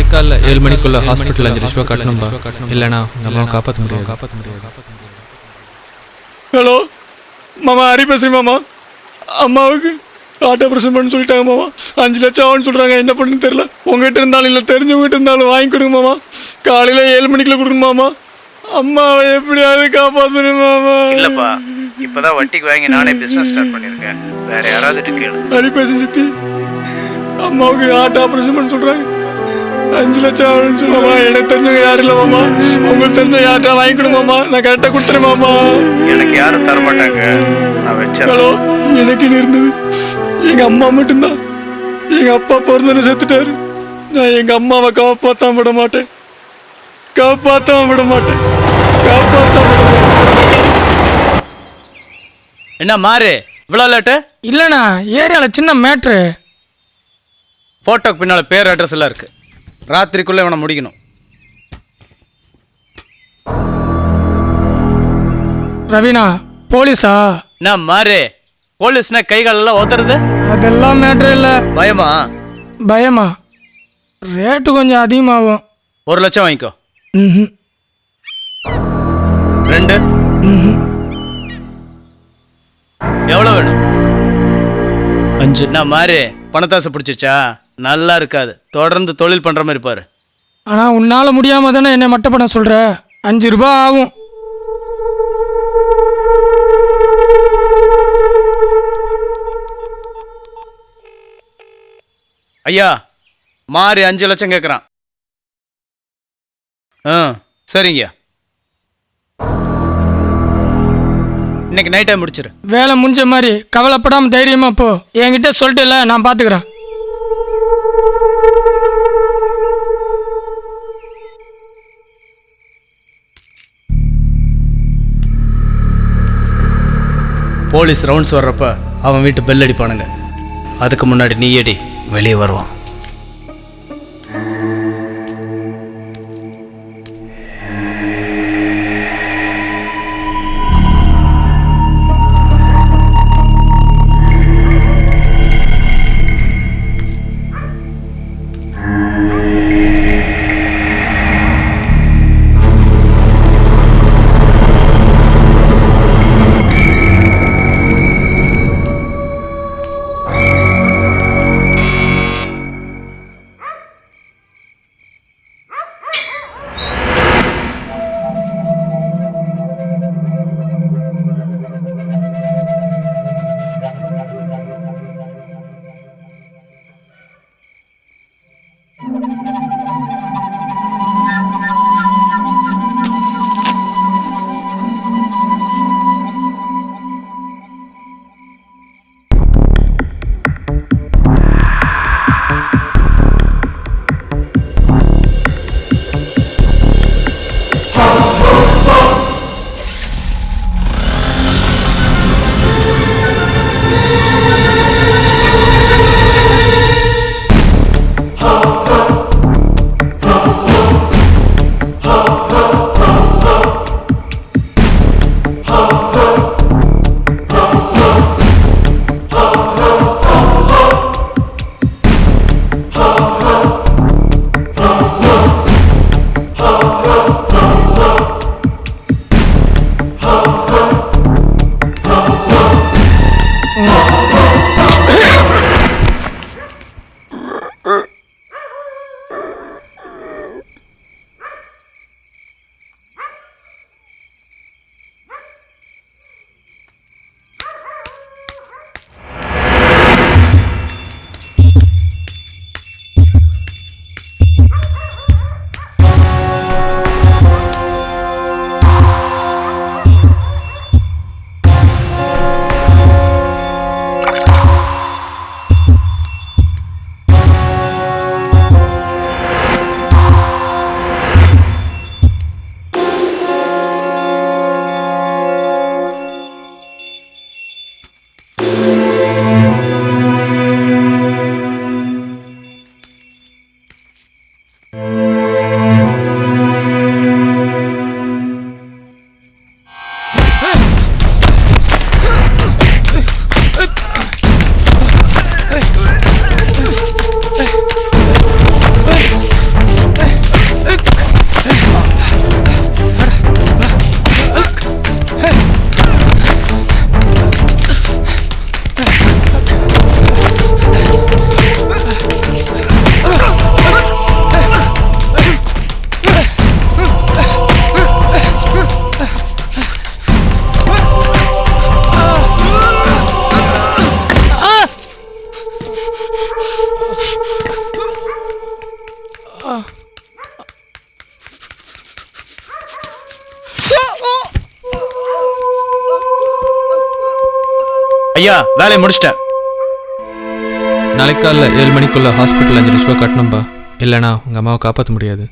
நாளைக்கு காலைல 7 மணிக்குள்ள ஹாஸ்பிட்டல் 5 லட்ச ரூபா கட்டணும்பா. இல்லைனா நம்ம காப்பாற்ற முடியாது. ஹலோ மாமா, ஹரி பேசுறேன் மாமா. அம்மாவுக்கு ஹார்ட் ஆப்ரேஷன் பண்ணு சொல்லிட்டாங்க மாமா. 5 லட்சம் ஆகும்னு சொல்கிறாங்க. என்ன பண்ணுன்னு தெரியல. உங்ககிட்ட இருந்தாலும் இல்லை, தெரிஞ்சவங்ககிட்ட இருந்தாலும் வாங்கி கொடுங்க மாமா. காலையில் 7 மணிக்குள்ள கொடுங்க மாமா. அம்மாவை எப்படியாவது காப்பாற்றணும் மாமா. இல்லப்பா, இப்பதான் வட்டிக்கு வாங்கி நானே பிசினஸ் ஸ்டார்ட் பண்ணிருக்கேன். வேற யாராவது கேளு. ஹரி பேசும் சித்தி, அம்மாவுக்கு ஹார்ட் ஆப்ரேஷன் பண்ண சொல்கிறாங்க. 5 லட்சம் ஆகும்னு சொல்லுவாமா. எனக்கு தெரிஞ்சவங்க யாரும் இல்லை மாமா. உங்களுக்கு தெரிஞ்ச யார்ட்டா வாங்கி கொடுங்க மாமா. நான் கரெக்டாக கொடுத்துறேன் மாமா. எனக்கு யாரும் தரமாட்டாங்க, நான் வச்சேன். ஹலோ, எனக்கு இருந்தது எங்க அம்மா மட்டும்தான். எங்க அப்பா பிறந்தன்னு செத்துட்டாரு. நான் எங்க அம்மாவை காப்பாற்றாம விட மாட்டேன். என்ன மாறு இவ்வளோ லேட்டு? இல்லைண்ணா, ஏரியாவில் சின்ன மேட்ரு. ஃபோட்டோக்கு பின்னால் பேர் அட்ரஸ் எல்லாம் இருக்கு. ராத்திரிக்குள்ளே இவனை முடிக்கணும். ரவீனா, போலீஸா? என்ன மாறு, போலீஸ்னா கை காலெல்லாம் ஒத்துறது? அதெல்லாம் மேட்ரு இல்லை. பயமா? ரேட்டு கொஞ்சம் அதிகமாகும். 1 லட்சம் வாங்கிக்கோ. 2 எவ்வளோ வேணும்? 5. நான் மாறு பணத்தாசை பிடிச்சிச்சா? நல்லா இருக்காது. தொடர்ந்து தொழில் பண்ற மாதிரி பாரு. ஆனால் உன்னால் முடியாமல் தானே என்னை மட்டை பண்ண சொல்கிற. 5 ரூபாய் ஆகும். ஐயா, மாறி 5 லட்சம் கேட்குறான். சரிங்க, இன்னைக்கு நைட்டே முடிச்சிரு. வேலை முடிஞ்ச மாதிரி கவலைப்படாமல் தைரியமாக போ. என்கிட்ட சொல்லிட்டு இல்லை, நான் பார்த்துக்கிறேன். போலீஸ் ரவுண்ட்ஸ் வர்றப்ப அவன் வீட்டு பெல் அடிப்பானுங்க. அதுக்கு முன்னாடி நீ ஏடி வெளியே வருவான். ஐயா வேலையை முடிச்சிட்டேன். நாளைக்கு காலைல 7 மணிக்குள்ள ஹாஸ்பிட்டல் 5 லட்ச ரூபா கட்டணும்பா, இல்லைனா உங்கள் அம்மாவை காப்பாற்ற முடியாது.